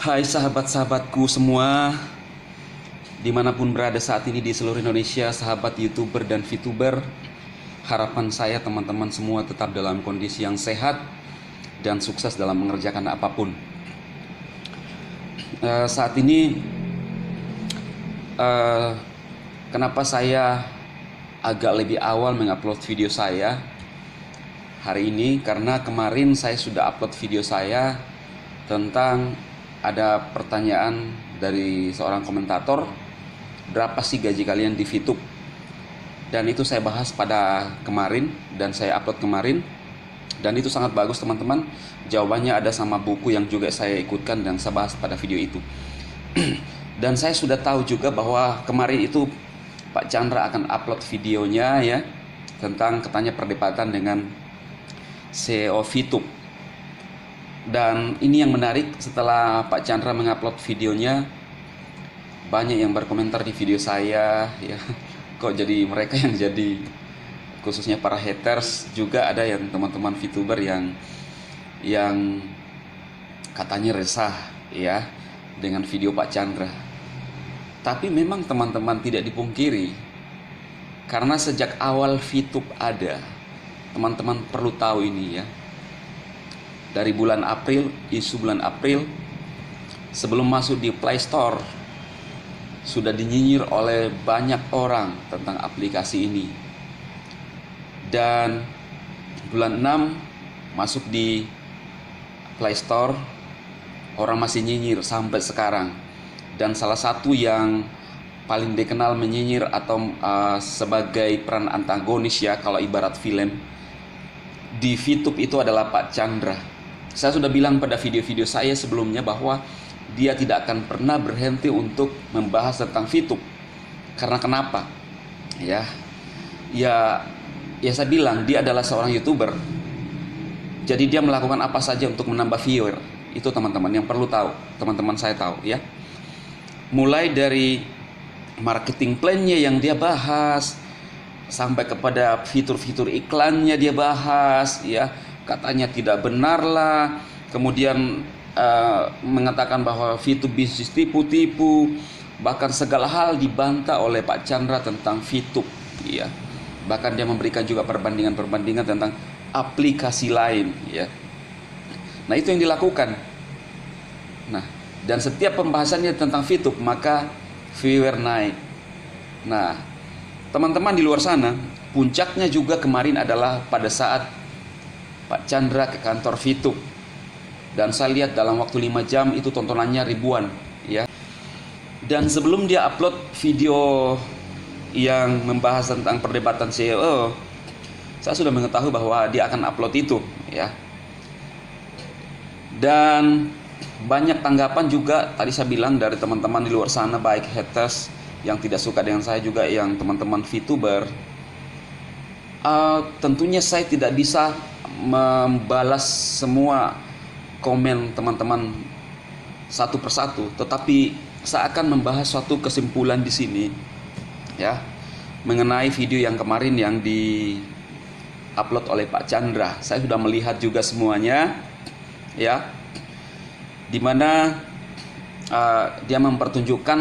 Hai sahabat-sahabatku semua, dimanapun berada saat ini di seluruh Indonesia, sahabat YouTuber dan VTuber. Harapan saya teman-teman semua tetap dalam kondisi yang sehat dan sukses dalam mengerjakan apapun. Saat ini kenapa saya agak lebih awal mengupload video saya hari ini, karena kemarin saya sudah upload video saya tentang ada pertanyaan dari seorang komentator, berapa sih gaji kalian di VTube? Dan itu saya bahas pada kemarin dan saya upload kemarin, dan itu sangat bagus teman-teman. Jawabannya ada sama buku yang juga saya ikutkan dan saya bahas pada video itu. Dan saya sudah tahu juga bahwa kemarin itu Pak Chandra akan upload videonya ya, tentang katanya perdebatan dengan CEO VTube. Dan ini yang menarik, setelah Pak Chandra mengupload videonya, banyak yang berkomentar di video saya ya, kok jadi mereka yang jadi, khususnya para haters, juga ada yang teman-teman VTuber yang katanya resah ya dengan video Pak Chandra. Tapi memang teman-teman tidak dipungkiri, karena sejak awal VTube ada, teman-teman perlu tahu ini ya. Dari bulan April, isu bulan April, sebelum masuk di Play Store, sudah dinyinyir oleh banyak orang tentang aplikasi ini. Dan bulan 6 masuk di Play Store, orang masih nyinyir sampai sekarang. Dan salah satu yang paling dikenal menyinyir atau sebagai peran antagonis ya, kalau ibarat film di VTube itu adalah Pak Chandra. Saya sudah bilang pada video-video saya sebelumnya bahwa dia tidak akan pernah berhenti untuk membahas tentang VTube. Karena kenapa? Ya saya bilang dia adalah seorang YouTuber. Jadi dia melakukan apa saja untuk menambah viewer. Itu teman-teman yang perlu tahu, teman-teman saya tahu ya. Mulai dari marketing plan-nya yang dia bahas, sampai kepada fitur-fitur iklannya dia bahas ya. Katanya tidak benar lah, kemudian mengatakan bahwa VTube bisnis tipu-tipu, bahkan segala hal dibantah oleh Pak Chandra tentang VTube ya. Bahkan dia memberikan juga perbandingan-perbandingan tentang aplikasi lain ya. Nah, itu yang dilakukan. Nah, dan setiap pembahasannya tentang VTube maka viewer naik. Nah, teman-teman di luar sana, puncaknya juga kemarin adalah pada saat Pak Chandra ke kantor VTube. Dan saya lihat dalam waktu 5 jam itu tontonannya ribuan ya. Dan sebelum dia upload video yang membahas tentang perdebatan CEO, saya sudah mengetahui bahwa dia akan upload itu ya. Dan banyak tanggapan juga tadi saya bilang dari teman-teman di luar sana, baik haters yang tidak suka dengan saya, juga yang teman-teman VTuber. Tentunya saya tidak bisa membalas semua komen teman-teman satu persatu, tetapi saya akan membahas suatu kesimpulan di sini ya, mengenai video yang kemarin yang di-upload oleh Pak Chandra. Saya sudah melihat juga semuanya ya, dimana dia mempertunjukkan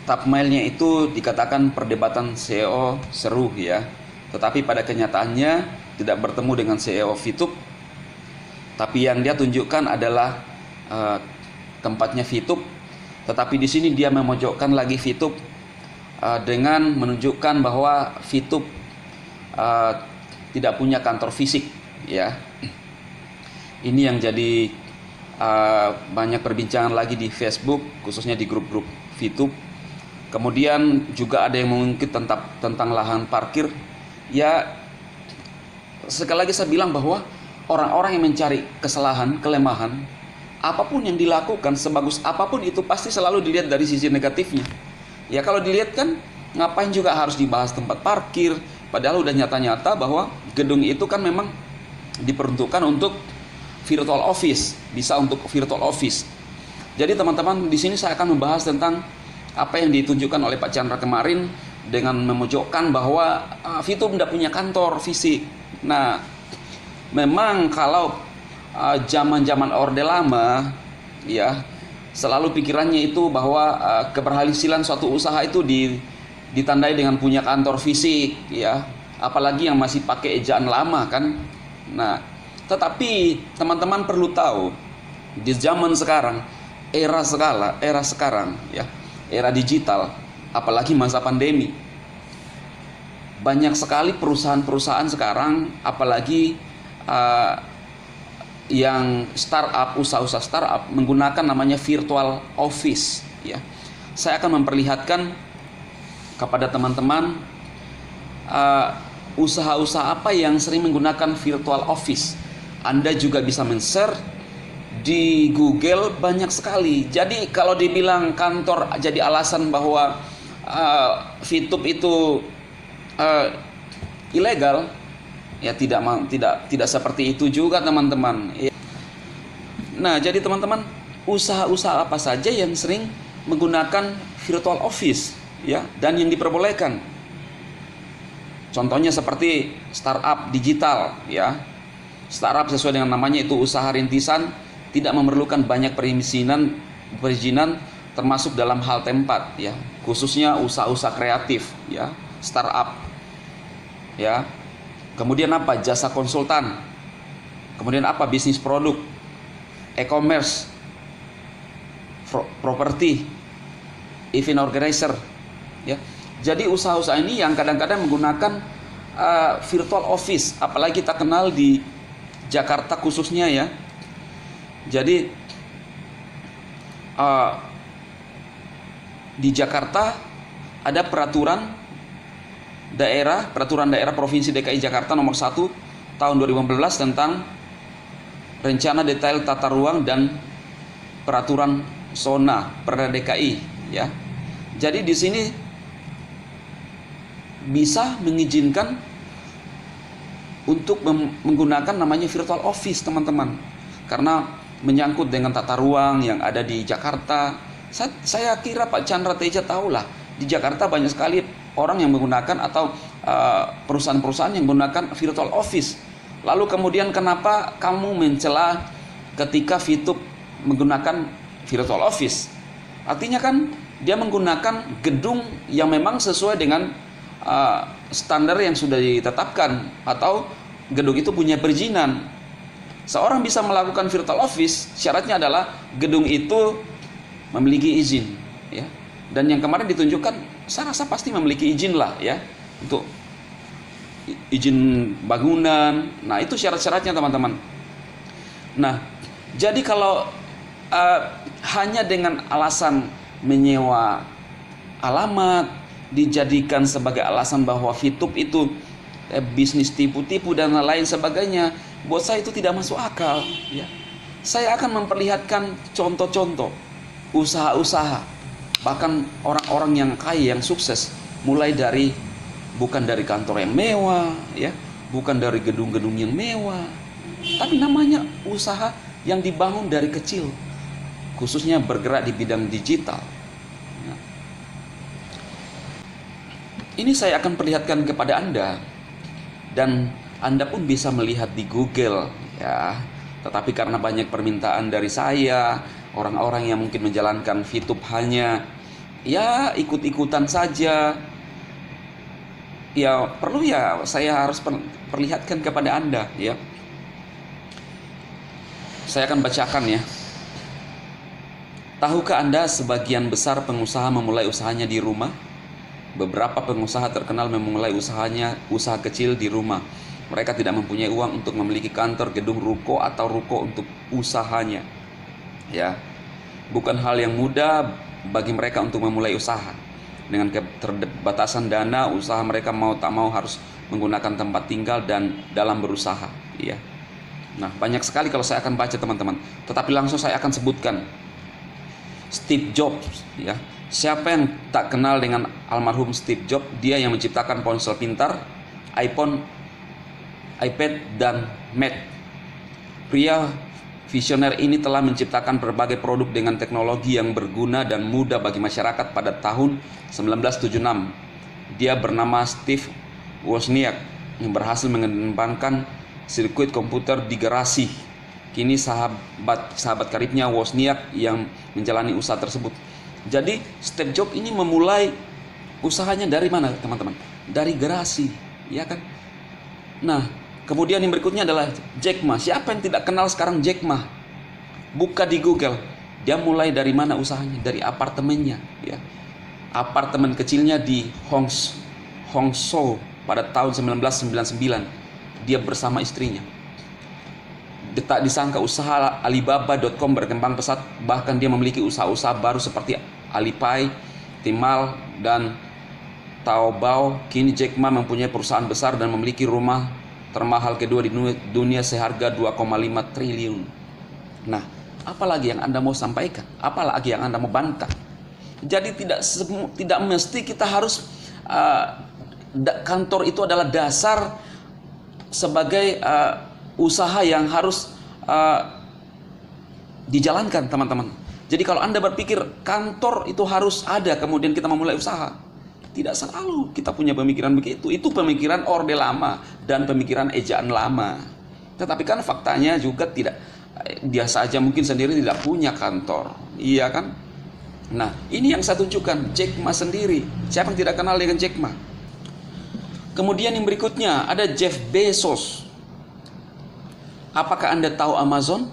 thumbnailnya itu dikatakan perdebatan CEO seru ya, tetapi pada kenyataannya tidak bertemu dengan CEO VTube. Tapi yang dia tunjukkan adalah tempatnya VTube, tetapi di sini dia memojokkan lagi VTube dengan menunjukkan bahwa VTube tidak punya kantor fisik ya. Ini yang jadi banyak perbincangan lagi di Facebook, khususnya di grup-grup VTube. Kemudian juga ada yang mengungkit tentang lahan parkir ya. Sekali lagi saya bilang bahwa orang-orang yang mencari kesalahan, kelemahan, apapun yang dilakukan, sebagus apapun itu pasti selalu dilihat dari sisi negatifnya. Ya kalau dilihat kan, ngapain juga harus dibahas tempat parkir, padahal udah nyata-nyata bahwa gedung itu kan memang diperuntukkan untuk virtual office, bisa untuk virtual office. Jadi teman-teman, di sini saya akan membahas tentang apa yang ditunjukkan oleh Pak Chandra kemarin dengan memojokkan bahwa VTube tidak punya kantor fisik. Nah, memang kalau zaman-zaman Orde Lama ya, selalu pikirannya itu bahwa keberhasilan suatu usaha itu ditandai dengan punya kantor fisik, ya. Apalagi yang masih pakai ejaan lama kan. Nah, tetapi teman-teman perlu tahu, di zaman sekarang, era sekarang, ya, era digital, apalagi masa pandemi, banyak sekali perusahaan-perusahaan sekarang, apalagi yang startup, usaha-usaha startup menggunakan namanya virtual office, ya. Saya akan memperlihatkan kepada teman-teman usaha-usaha apa yang sering menggunakan virtual office. Anda juga bisa men-share di Google, banyak sekali. Jadi kalau dibilang kantor jadi alasan bahwa VTube itu ilegal, ya tidak seperti itu juga teman-teman. Nah, jadi teman-teman, usaha-usaha apa saja yang sering menggunakan virtual office, ya, dan yang diperbolehkan. Contohnya seperti startup digital, ya. Startup sesuai dengan namanya itu usaha rintisan, tidak memerlukan banyak perizinan termasuk dalam hal tempat, ya. Khususnya usaha-usaha kreatif, ya, startup. Ya. Kemudian apa? Jasa konsultan. Kemudian apa? Bisnis produk, e-commerce, properti, event organizer, ya. Jadi usaha-usaha ini yang kadang-kadang menggunakan virtual office, apalagi kita kenal di Jakarta khususnya, ya. Jadi di Jakarta ada peraturan daerah Provinsi DKI Jakarta nomor 1 tahun 2015 tentang rencana detail tata ruang dan peraturan zona Perda DKI, ya. Jadi di sini bisa mengizinkan untuk menggunakan namanya virtual office, teman-teman, karena menyangkut dengan tata ruang yang ada di Jakarta. Saya kira Pak Chandra Teja tahulah, di Jakarta banyak sekali orang yang menggunakan atau perusahaan-perusahaan yang menggunakan virtual office. Lalu kemudian kenapa kamu mencela ketika VTube menggunakan virtual office? Artinya kan dia menggunakan gedung yang memang sesuai dengan standar yang sudah ditetapkan, atau gedung itu punya perizinan. Seorang bisa melakukan virtual office, syaratnya adalah gedung itu memiliki izin, ya. Dan yang kemarin ditunjukkan, saya rasa pasti memiliki izin lah, ya, untuk izin bangunan. Nah, itu syarat-syaratnya, teman-teman. Nah, jadi kalau hanya dengan alasan menyewa alamat dijadikan sebagai alasan bahwa VTube itu bisnis tipu-tipu dan lain sebagainya, buat saya itu tidak masuk akal, ya. Saya akan memperlihatkan contoh-contoh usaha-usaha, bahkan orang-orang yang kaya, yang sukses, mulai dari bukan dari kantor yang mewah, ya, bukan dari gedung-gedung yang mewah, tapi namanya usaha yang dibangun dari kecil, khususnya bergerak di bidang digital. Ini saya akan perlihatkan kepada Anda, dan Anda pun bisa melihat di Google, ya. Tetapi karena banyak permintaan dari saya, orang-orang yang mungkin menjalankan VTube hanya ya ikut-ikutan saja, ya perlu ya saya harus perlihatkan kepada Anda, ya. Saya akan bacakan, ya. Tahukah Anda sebagian besar pengusaha memulai usahanya di rumah? Beberapa pengusaha terkenal memulai usaha kecil di rumah. Mereka tidak mempunyai uang untuk memiliki kantor, gedung, ruko atau ruko untuk usahanya. Ya, bukan hal yang mudah bagi mereka untuk memulai usaha. Dengan keterbatasan dana, usaha mereka mau tak mau harus menggunakan tempat tinggal dan dalam berusaha. Ya. Nah, banyak sekali kalau saya akan baca, teman-teman. Tetapi langsung saya akan sebutkan Steve Jobs, ya. Siapa yang tak kenal dengan almarhum Steve Jobs? Dia yang menciptakan ponsel pintar, iPhone, iPad, dan Mac. Pria visioner ini telah menciptakan berbagai produk dengan teknologi yang berguna dan mudah bagi masyarakat pada tahun 1976. Dia bernama Steve Wozniak yang berhasil mengembangkan sirkuit komputer di garasi Kini sahabat karibnya Wozniak yang menjalani usaha tersebut. Jadi Steve Jobs ini memulai usahanya dari mana, teman-teman? Dari garasi, ya kan? Nah, kemudian yang berikutnya adalah Jack Ma. Siapa yang tidak kenal sekarang Jack Ma? Buka di Google. Dia mulai dari mana usahanya? Dari apartemennya, ya. Apartemen kecilnya di Hangzhou pada tahun 1999. Dia bersama istrinya. Tak disangka usaha Alibaba.com berkembang pesat, bahkan dia memiliki usaha-usaha baru seperti Alipay, Tmall, dan Taobao. Kini Jack Ma mempunyai perusahaan besar dan memiliki rumah termahal kedua di dunia seharga 2,5 triliun. Nah, apalagi yang Anda mau sampaikan? Apalagi yang Anda mau bantah? Jadi tidak mesti kita harus kantor itu adalah dasar sebagai usaha yang harus dijalankan, teman-teman. Jadi kalau Anda berpikir kantor itu harus ada kemudian kita memulai usaha, tidak selalu kita punya pemikiran begitu. Itu pemikiran Orde Lama dan pemikiran ejaan lama. Tetapi kan faktanya juga tidak, dia saja mungkin sendiri tidak punya kantor, iya kan? Nah, ini yang saya tunjukkan, Jack Ma sendiri. Siapa yang tidak kenal dengan Jack Ma? Kemudian yang berikutnya ada Jeff Bezos. Apakah Anda tahu Amazon?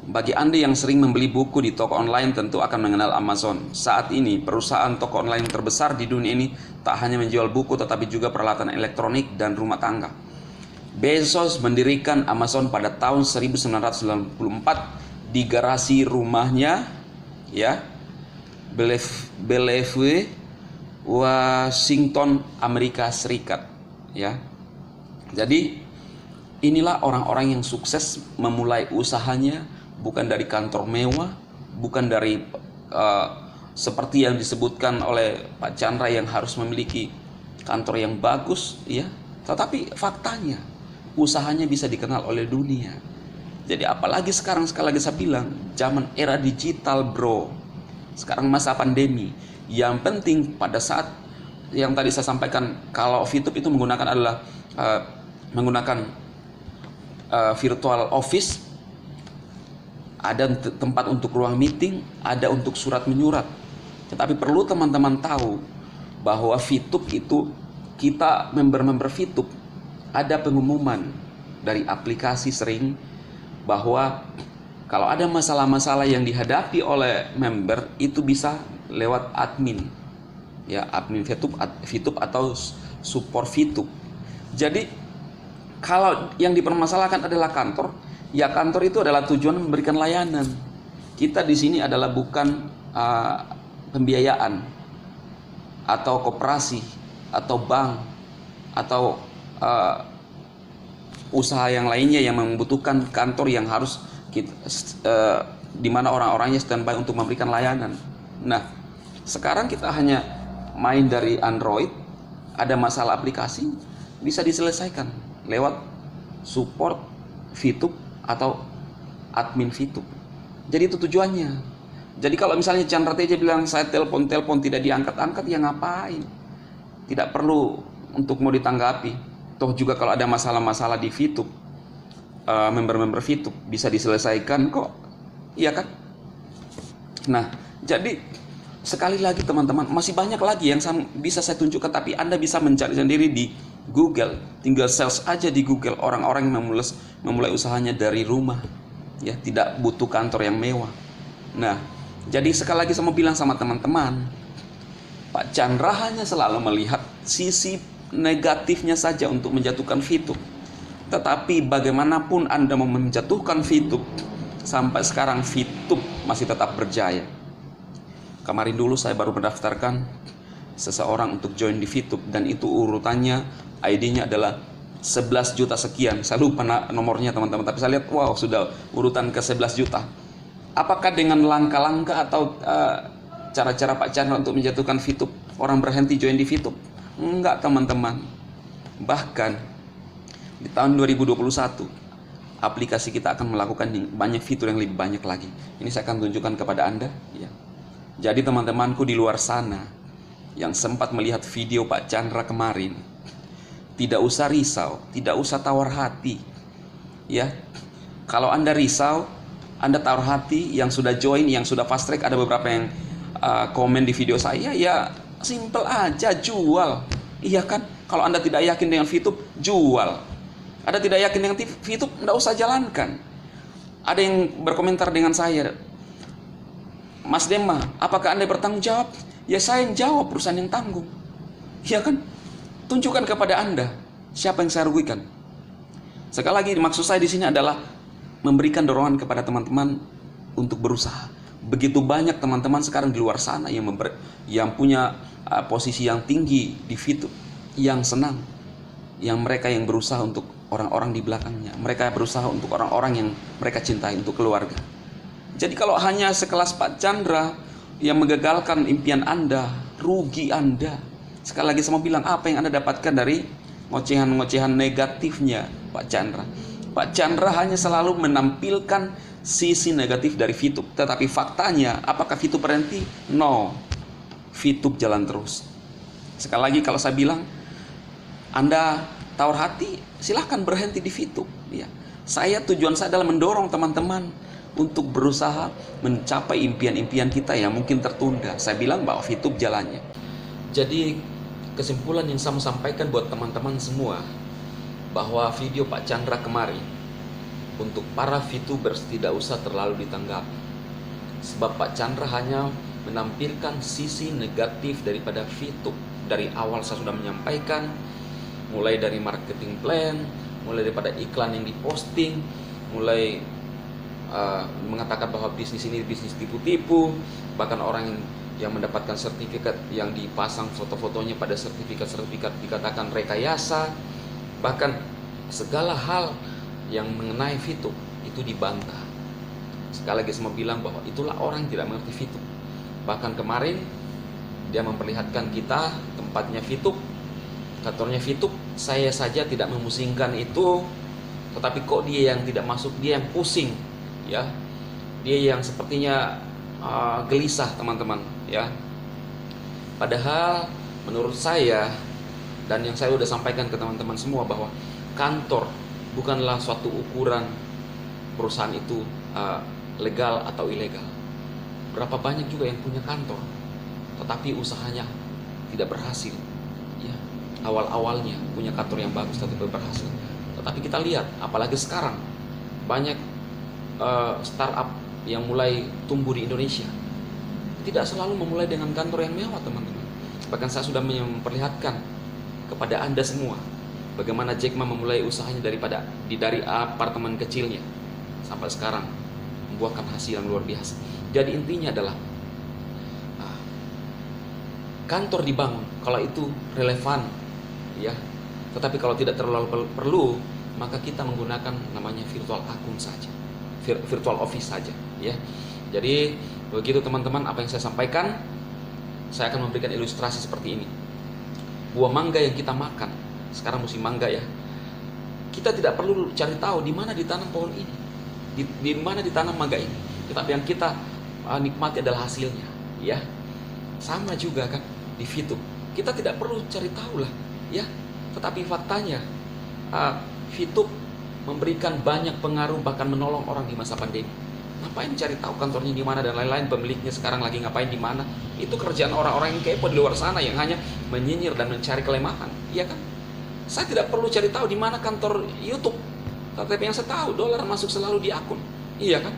Bagi Anda yang sering membeli buku di toko online tentu akan mengenal Amazon. Saat ini perusahaan toko online terbesar di dunia ini tak hanya menjual buku tetapi juga peralatan elektronik dan rumah tangga. Bezos mendirikan Amazon pada tahun 1994 di garasi rumahnya, ya, Bellevue, Washington, Amerika Serikat, ya. Jadi inilah orang-orang yang sukses memulai usahanya bukan dari kantor mewah, bukan dari seperti yang disebutkan oleh Pak Chandra yang harus memiliki kantor yang bagus, ya. Tetapi faktanya usahanya bisa dikenal oleh dunia. Jadi apalagi sekarang, sekali lagi saya bilang, zaman era digital, bro. Sekarang masa pandemi. Yang penting pada saat yang tadi saya sampaikan, kalau VTube itu menggunakan virtual office, ada tempat untuk ruang meeting, ada untuk surat menyurat. Tetapi perlu teman-teman tahu bahwa VTube itu, kita member-member VTube, ada pengumuman dari aplikasi sering bahwa kalau ada masalah-masalah yang dihadapi oleh member itu bisa lewat admin, ya, admin VTube atau support VTube. Jadi kalau yang dipermasalahkan adalah kantor, ya kantor itu adalah tujuan memberikan layanan. Kita di sini adalah bukan pembiayaan atau koperasi atau bank atau usaha yang lainnya yang membutuhkan kantor yang harus di mana orang-orangnya standby untuk memberikan layanan. Nah, sekarang kita hanya main dari Android, ada masalah aplikasi bisa diselesaikan lewat support VTube atau admin VTube. Jadi itu tujuannya. Jadi kalau misalnya Chandra Teja bilang saya telepon tidak diangkat-angkat, ya ngapain? Tidak perlu untuk mau ditanggapi. Toh juga kalau ada masalah-masalah di VTube, member-member VTube bisa diselesaikan kok, iya kan? Nah, jadi sekali lagi teman-teman, masih banyak lagi yang bisa saya tunjukkan, tapi Anda bisa mencari sendiri di Google. Tinggal search aja di Google orang-orang yang memulai usahanya dari rumah, ya, tidak butuh kantor yang mewah. Nah, jadi sekali lagi saya mau bilang sama teman-teman, Pak Chandra hanya selalu melihat sisi negatifnya saja untuk menjatuhkan VTube. Tetapi bagaimanapun Anda mau menjatuhkan VTube, sampai sekarang VTube masih tetap berjaya. Kemarin dulu saya baru mendaftarkan seseorang untuk join di VTube, dan itu urutannya, ID-nya adalah 11 juta sekian. Saya lupa nomornya teman-teman, tapi saya lihat wow, sudah urutan ke 11 juta. Apakah dengan langkah-langkah atau cara-cara Pak Chandra untuk menjatuhkan VTube orang berhenti join di VTube? Enggak, teman-teman. Bahkan di tahun 2021 aplikasi kita akan melakukan banyak fitur yang lebih banyak lagi. Ini saya akan tunjukkan kepada Anda, ya. Jadi teman-temanku di luar sana yang sempat melihat video Pak Chandra kemarin, tidak usah risau, tidak usah tawar hati, ya. Kalau Anda risau, Anda taruh hati, yang sudah join, yang sudah fast track, ada beberapa yang komen di video saya, ya simple aja, jual. Iya kan? Kalau Anda tidak yakin dengan VTube, jual. Anda tidak yakin dengan VTube, tidak usah jalankan. Ada yang berkomentar dengan saya, Mas Dema, apakah Anda bertanggung jawab? Ya saya yang jawab, perusahaan yang tanggung. Iya kan? Tunjukkan kepada Anda siapa yang saya rugikan. Sekali lagi, maksud saya di sini adalah memberikan dorongan kepada teman-teman untuk berusaha. Begitu banyak teman-teman sekarang di luar sana yang punya posisi yang tinggi di VTube, yang senang, yang mereka yang berusaha untuk orang-orang di belakangnya, mereka berusaha untuk orang-orang yang mereka cintai, untuk keluarga. Jadi kalau hanya sekelas Pak Chandra yang menggagalkan impian Anda, rugi Anda. Sekali lagi saya mau bilang, apa yang Anda dapatkan dari ngocehan-ngocehan negatifnya Pak Chandra? Pak Chandra hanya selalu menampilkan sisi negatif dari VTube. Tetapi faktanya, apakah VTube berhenti? No. VTube jalan terus. Sekali lagi kalau saya bilang, Anda tawar hati, silahkan berhenti di VTube. Ya. Tujuan saya adalah mendorong teman-teman untuk berusaha mencapai impian-impian kita yang mungkin tertunda. Saya bilang bahwa VTube jalannya. Jadi kesimpulan yang saya mau sampaikan buat teman-teman semua, bahwa video Pak Chandra kemarin, untuk para VTubers tidak usah terlalu ditanggapi. Sebab Pak Chandra hanya menampilkan sisi negatif daripada VTube. Dari awal saya sudah menyampaikan, mulai dari marketing plan, mulai daripada iklan yang diposting, mulai mengatakan bahwa bisnis ini bisnis tipu-tipu, bahkan orang yang mendapatkan sertifikat yang dipasang foto-fotonya pada sertifikat dikatakan rekayasa, bahkan segala hal yang mengenai VTube itu dibantah. Sekali lagi saya mau bilang bahwa itulah orang yang tidak mengerti VTube. Bahkan kemarin dia memperlihatkan kita tempatnya VTube, kantornya VTube. Saya saja tidak memusingkan itu, tetapi kok dia yang tidak masuk, dia yang pusing, ya. Dia yang sepertinya gelisah, teman-teman, ya. Padahal menurut saya, dan yang saya sudah sampaikan ke teman-teman semua, bahwa kantor bukanlah suatu ukuran perusahaan itu legal atau ilegal. Berapa banyak juga yang punya kantor, tetapi usahanya tidak berhasil. Ya, awal-awalnya punya kantor yang bagus tapi berhasil. Tetapi kita lihat, apalagi sekarang banyak startup yang mulai tumbuh di Indonesia, tidak selalu memulai dengan kantor yang mewah, teman-teman. Bahkan saya sudah memperlihatkan kepada Anda semua bagaimana Jack Ma memulai usahanya dari apartemen kecilnya sampai sekarang membuahkan hasil yang luar biasa. Jadi intinya adalah kantor dibangun kalau itu relevan, ya. Tetapi kalau tidak terlalu perlu, maka kita menggunakan namanya virtual akun saja, virtual office saja, ya. Jadi begitu teman-teman apa yang saya sampaikan. Saya akan memberikan ilustrasi seperti ini. Buah mangga yang kita makan, sekarang musim mangga, ya. Kita tidak perlu cari tahu di mana ditanam pohon ini, di mana ditanam mangga ini. Tetapi yang kita nikmati adalah hasilnya, ya. Sama juga kan di VTube. Kita tidak perlu cari tahu lah, ya. Tetapi faktanya VTube memberikan banyak pengaruh, bahkan menolong orang di masa pandemi. Ngapain cari tahu kantornya di mana dan lain-lain, pemiliknya sekarang lagi ngapain di mana? Itu kerjaan orang-orang yang kepo di luar sana yang hanya menyinyir dan mencari kelemahan, iya kan? Saya tidak perlu cari tahu di mana kantor YouTube, tetapi yang saya tahu dolar masuk selalu di akun, iya kan?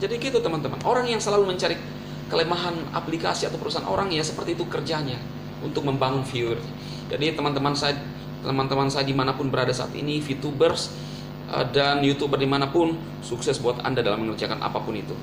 Jadi gitu teman-teman. Orang yang selalu mencari kelemahan aplikasi atau perusahaan orang, ya seperti itu kerjanya untuk membangun viewer. Jadi teman-teman saya dimanapun berada saat ini, VTubers dan YouTuber dimanapun, sukses buat Anda dalam mengerjakan apapun itu.